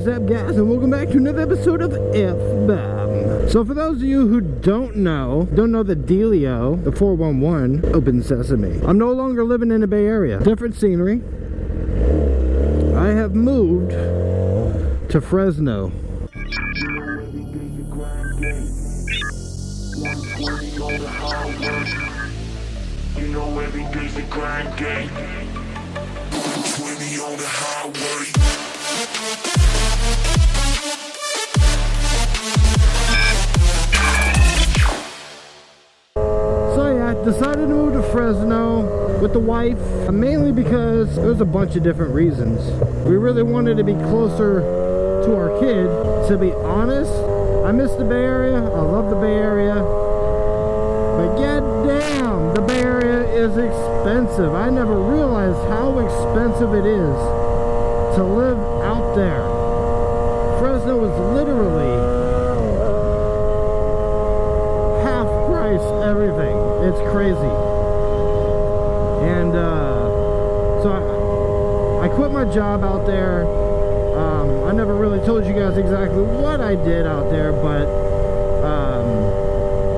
What's up, guys, and welcome back to another episode of FBOMB. So for those of you who don't know the dealio, the 411, open sesame. I'm no longer living in the Bay Area. Different scenery. I have moved to Fresno. You know every day's a grind day. 20 on the highway. So yeah, I decided to move to Fresno with the wife, mainly because there's a bunch of different reasons. We really wanted to be closer to our kid. To be honest, I miss the Bay Area. I love the Bay Area. But goddamn, the Bay Area is expensive. I never realized how expensive it is to live out there. Fresno is literally half price everything. It's crazy. And so I quit my job out there. I never really told you guys exactly what I did out there, but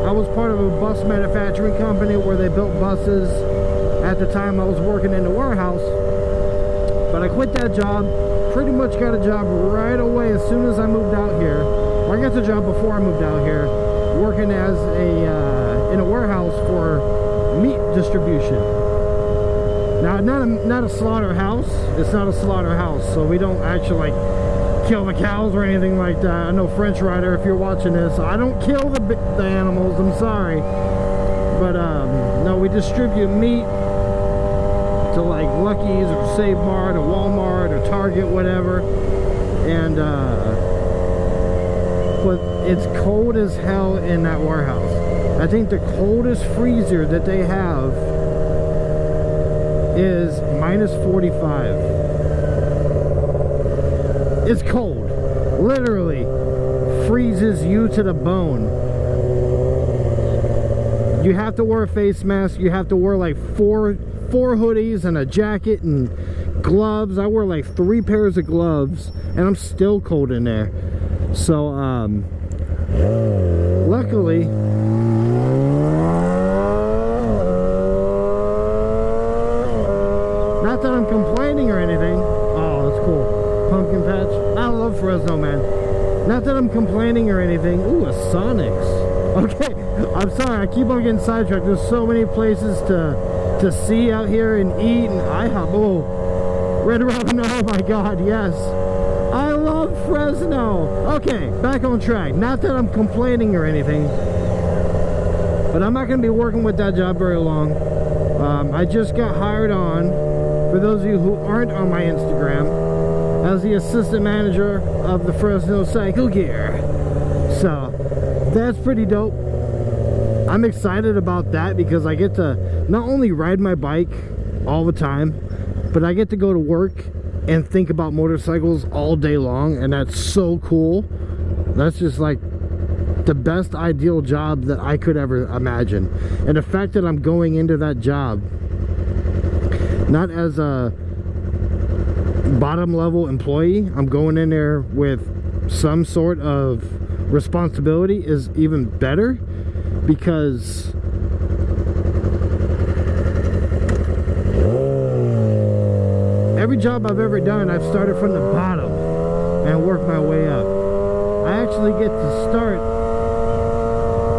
I was part of a bus manufacturing company where they built buses. At the time I was working in the warehouse, but I quit that job. Pretty much got a job right away as soon as I moved out here. Or I got the job before I moved out here, working as in a warehouse for meat distribution. Now, not a slaughterhouse. It's not a slaughterhouse, so we don't actually like kill the cows or anything like that. I know French Rider, if you're watching this, I don't kill the animals, I'm sorry. But no, we distribute meat to like Lucky's or Save Mart or Walmart or Target, whatever. And but it's cold as hell in that warehouse. I think the coldest freezer that they have is -45. It's cold, literally freezes you to the bone. You have to wear a face mask. You have to wear like four hoodies and a jacket and gloves. I wear like 3 pairs of gloves and I'm still cold in there. So luckily not that I'm complaining or anything. Oh, that's cool. Pumpkin patch. I love Fresno, man. Not that I'm complaining or anything. Ooh, a Sonic's. Okay, I'm sorry, I keep on getting sidetracked. There's so many places to see out here and eat, and IHOP. Oh, Red Robin, oh my god, yes. I love Fresno. Okay, back on track. Not that I'm complaining or anything, but I'm not going to be working with that job very long. I just got hired on, for those of you who aren't on my Instagram, as the assistant manager of the Fresno Cycle Gear. So that's pretty dope. I'm excited about that because I get to not only ride my bike all the time, but I get to go to work and think about motorcycles all day long, and that's so cool. That's just like the best ideal job that I could ever imagine. And the fact that I'm going into that job not as a bottom level employee, I'm going in there with some sort of responsibility is even better, because every job I've ever done, I've started from the bottom and worked my way up. I actually get to start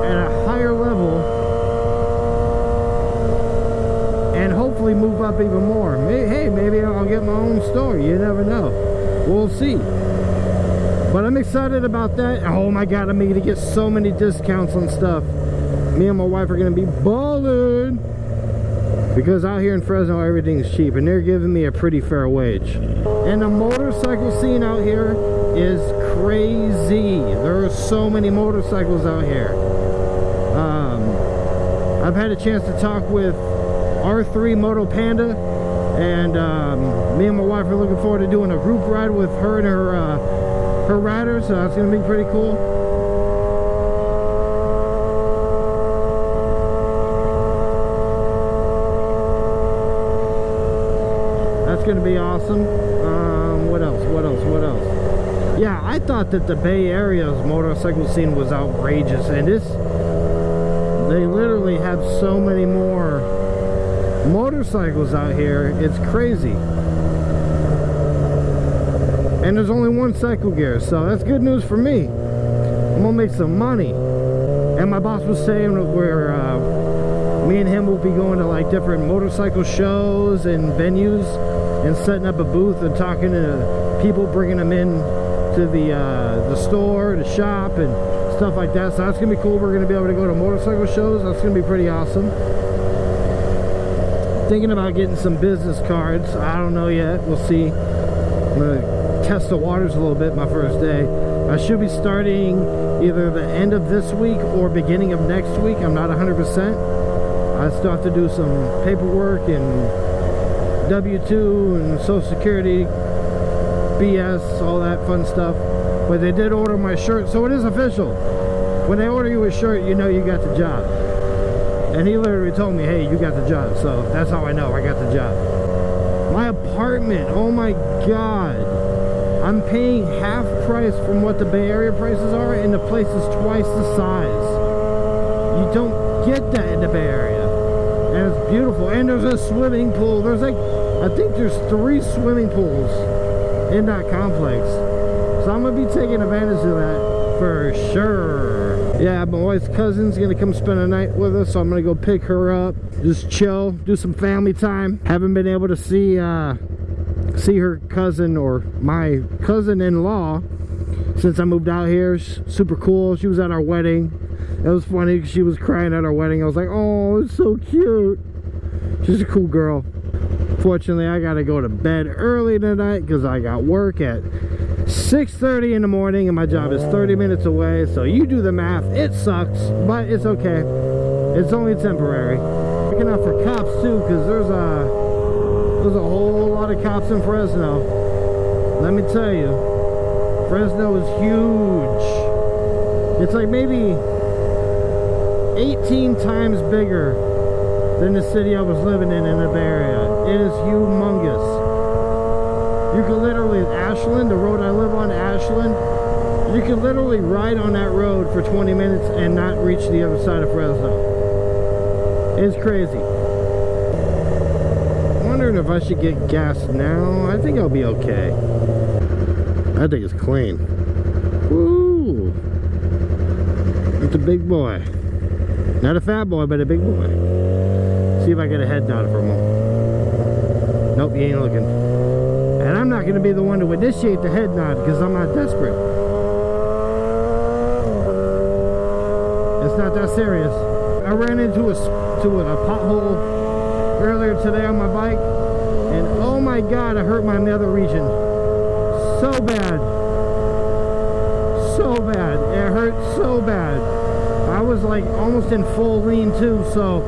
at a higher level and hopefully move up even more. Hey, maybe I'll get my own store. You never know. We'll see. But I'm excited about that. Oh my god, I'm going to get so many discounts on stuff. Me and my wife are going to be balling, because out here in Fresno everything's cheap, and they're giving me a pretty fair wage. And the motorcycle scene out here is crazy. There are so many motorcycles out here. I've had a chance to talk with R3 Moto Panda, and me and my wife are looking forward to doing a group ride with her and her rider, so that's going to be pretty cool. That's going to be awesome. What else? Yeah, I thought that the Bay Area's motorcycle scene was outrageous, and they literally have so many more motorcycles out here. It's crazy. And there's only one cycle gear, so that's good news for me. I'm gonna make some money. And my boss was saying where me and him will be going to like different motorcycle shows and venues and setting up a booth and talking to people, bringing them in to the store, the shop, and stuff like that. So that's gonna be cool. We're gonna be able to go to motorcycle shows. That's gonna be pretty awesome. Thinking about getting some business cards. I don't know yet. We'll see. I'm gonna test the waters a little bit my first day. I should be starting either the end of this week or beginning of next week. I'm not 100%. I still have to do some paperwork and W-2 and Social Security BS, all that fun stuff. But they did order my shirt, so it is official. When they order you a shirt, you know you got the job. And he literally told me, hey, you got the job. So that's how I know I got the job. My apartment, oh my God. I'm paying half price from what the Bay Area prices are, and the place is twice the size. You don't get that in the Bay Area. And it's beautiful. And there's a swimming pool. There's like, I think there's 3 swimming pools in that complex. So I'm gonna be taking advantage of that for sure. Yeah, my wife's cousin's gonna come spend a night with us, so I'm gonna go pick her up, just chill, do some family time. Haven't been able to see her cousin, or my cousin-in-law, since I moved out here. Super cool. She was at our wedding. It was funny because she was crying at our wedding. I was like, oh, it's so cute. She's a cool girl. Fortunately, I gotta go to bed early tonight because I got work at 6:30 in the morning, and my job is 30 minutes away. So you do the math. It sucks, but it's okay. It's only temporary. Looking out for cops too, because there's a whole lot of cops in Fresno. Let me tell you, Fresno is huge. It's like maybe 18 times bigger than the city I was living in the Bay Area. It is humongous. You can literally, Ashland, the road I live on, Ashland, you can literally ride on that road for 20 minutes and not reach the other side of Fresno. It's crazy. Wondering if I should get gas now. I think I'll be okay. I think it's clean. Woo! It's a big boy. Not a fat boy, but a big boy. See if I get a head nod from him. Nope, he ain't looking. And I'm not going to be the one to initiate the head nod because I'm not desperate. It's not that serious. I ran into a pothole earlier today on my bike, and oh my God, I hurt my nether region so bad, it hurt so bad. I was like almost in full lean too, so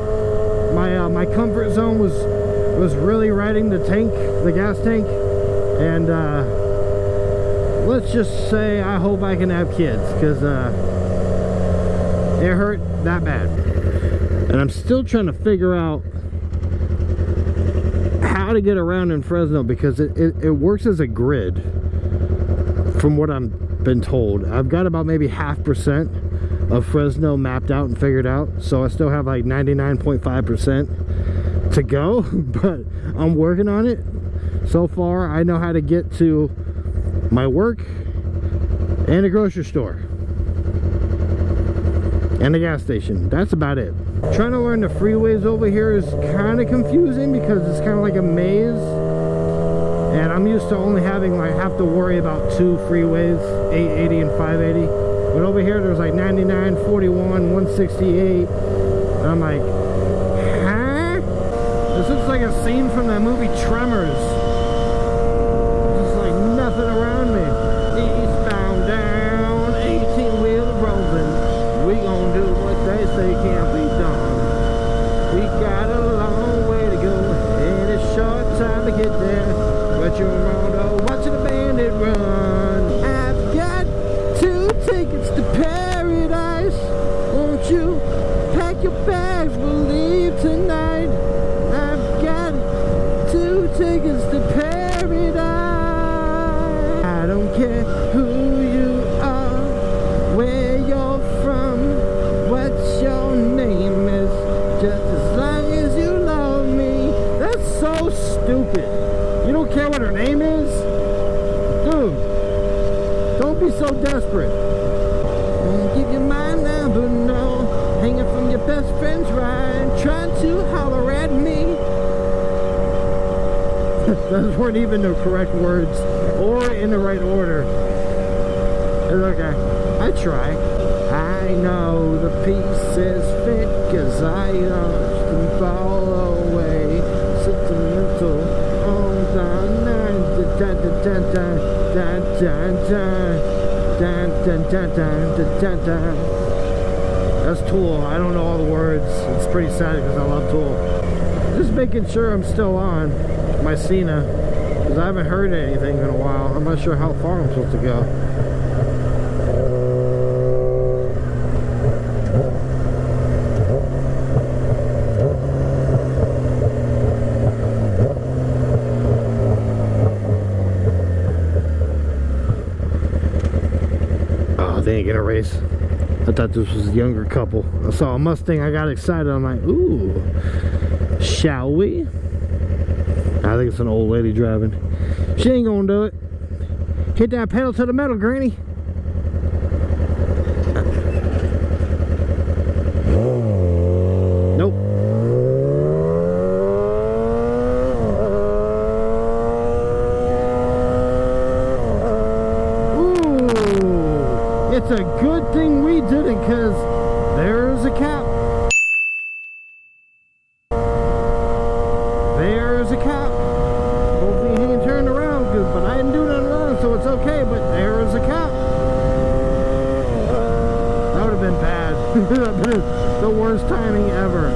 my comfort zone was really riding the tank, the gas tank, and let's just say I hope I can have kids, because it hurt that bad. And I'm still trying to figure out how to get around in Fresno, because it works as a grid from what I've been told. I've got about maybe 0.5% of Fresno mapped out and figured out, so I still have like 99.5% to go, but I'm working on it. So far I know how to get to my work and a grocery store and a gas station. That's about it. Trying to learn the freeways over here is kind of confusing because it's kind of like a maze, and I'm used to only having like have to worry about 2 freeways, 880 and 580, but over here there's like 99, 41, 168, and I'm like, huh? This looks like a scene from that movie Tremors. Just like nothing around me. Eastbound down, 18-wheel rolling. We gon' do what they say can't be done. We got a long way to go, and a short time to get there. But you're on watching a bandit run. I've got 2 tickets to paradise. Won't you pack your bags? We'll leave tonight. I've got 2 tickets to paradise. I don't care who Don't be so desperate. Give your mind now, but no. Hanging from your best friend's ride, trying to holler at me. Those weren't even the correct words or in the right order. It's okay. I try. I know the pieces fit, cause I lost them fall away. Sentimental. Oh, that's Tool. I don't know all the words. It's pretty sad because I love Tool. Just making sure I'm still on my Cena, because I haven't heard anything in a while. I'm not sure how far I'm supposed to go. They ain't gonna race. I thought this was a younger couple. I saw a Mustang, I got excited. I'm like, ooh, shall we? I think it's an old lady driving. She ain't gonna do it. Hit that pedal to the metal, Granny. Nope. It's a good thing we did it, because there's a cap. There's a cap. Hopefully he ain't turned around good, but I didn't do nothing wrong, so it's okay, but there's a cap. That would have been bad. That would have been the worst timing ever.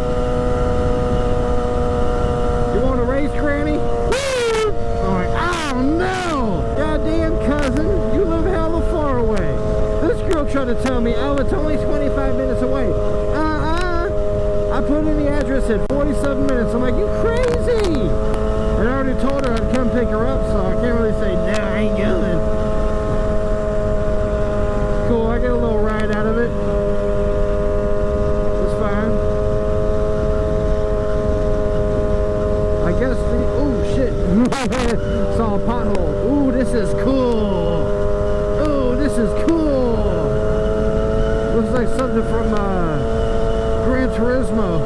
You want to race, Granny? Woo! I'm like, oh no! Goddamn cousin, you live hella far away. This girl tried to tell me, oh, it's only 25 minutes away. I put in the address at 47 minutes. I'm like, you crazy? And I already told her I'd come pick her up, so I can't really say, nah, I ain't going. Cool, I get a little ride out of it. It's fine. I guess the, oh shit. Saw a pothole. Ooh, this is cool. Ooh, this is cool. Looks like something from Gran Turismo.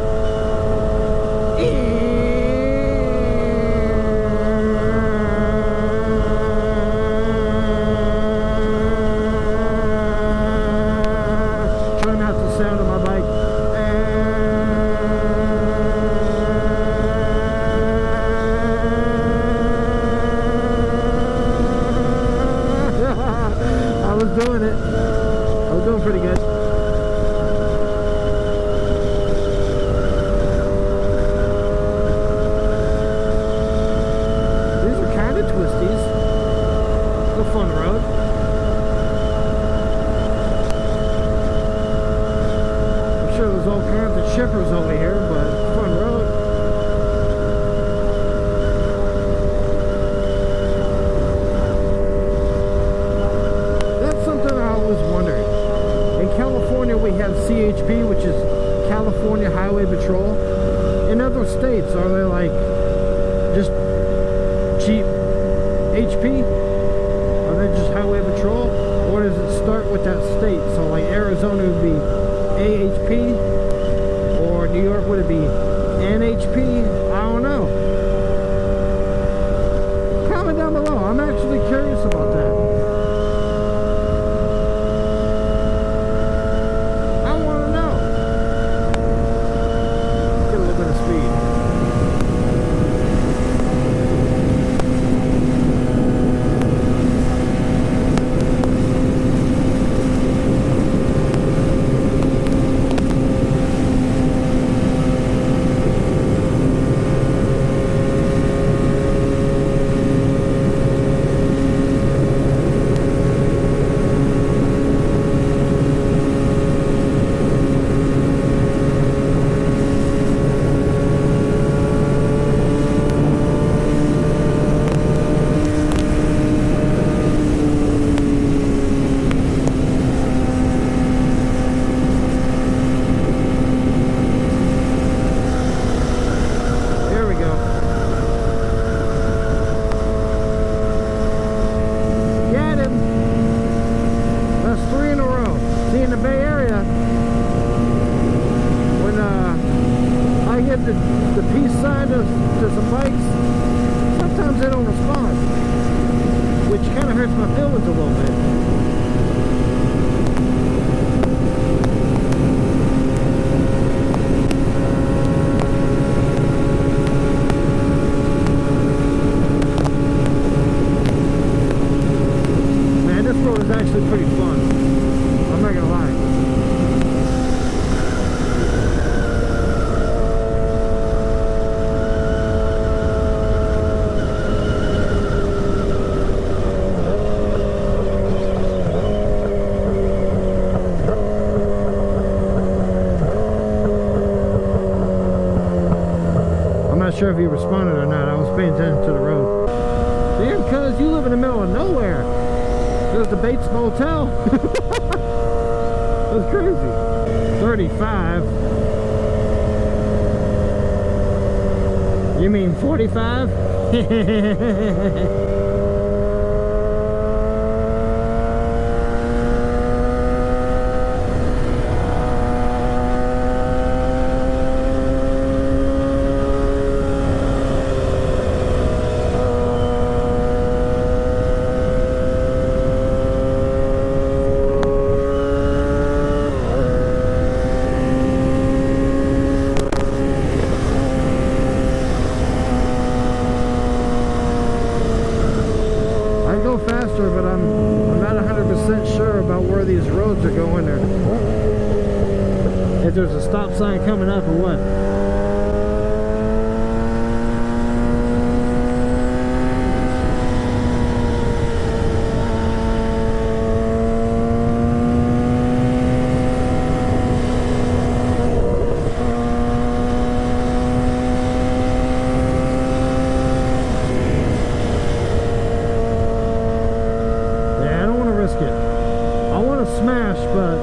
Try not the sound of my bike. I was doing it. I was doing pretty good. Fun road. I'm sure there's all kinds of chippers over here, but fun road. That's something I always wondered. In California we have CHP, which is California Highway Patrol. In other states, are they like just cheap HP? Just highway patrol, or does it start with that state? So like Arizona would be AHP, or New York would it be NHP? I don't know. Comment down below. I'm actually curious about that. I want to know. Get a little bit of speed. little bit. Man, this road is actually pretty fun. I'm not gonna lie. I'm not sure if he responded or not. I was paying attention to the road. Damn, cuz you live in the middle of nowhere. There's the Bates Motel. That's crazy. 35. You mean 45? Faster, but I'm not 100% sure about where these roads are going, or if there's a stop sign coming up or what. Smash, but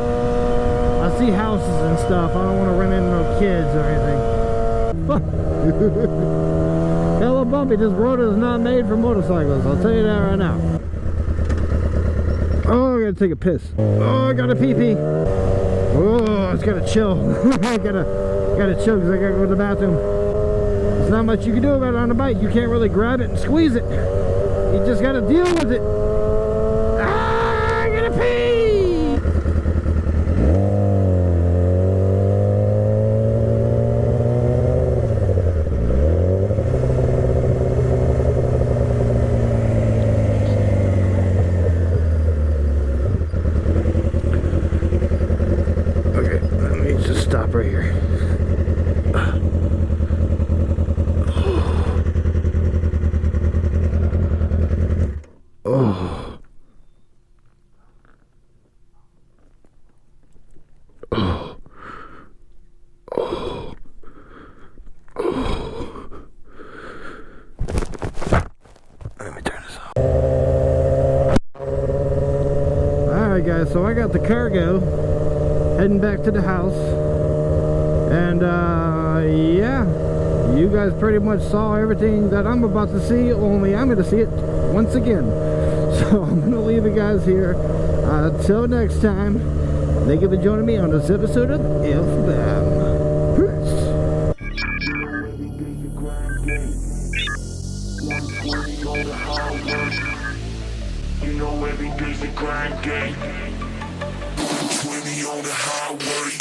I see houses and stuff. I don't want to run into no kids or anything. Hello, bumpy. This road is not made for motorcycles. I'll tell you that right now. Oh, I gotta take a piss. Oh, I gotta pee pee. Oh, I just gotta chill. I gotta chill because I gotta go to the bathroom. There's not much you can do about it on the bike. You can't really grab it and squeeze it. You just gotta deal with it. Ah, I gotta pee. Stop right here. Oh. Oh. Oh. Oh. Let me turn this off. Alright guys, so I got the cargo heading back to the house. And yeah, you guys pretty much saw everything that I'm about to see, only I'm going to see it once again. So I'm going to leave you guys here. Until next time, thank you for joining me on this episode of FBOMB. Peace. You know every day's a grind day. 20 on the highway.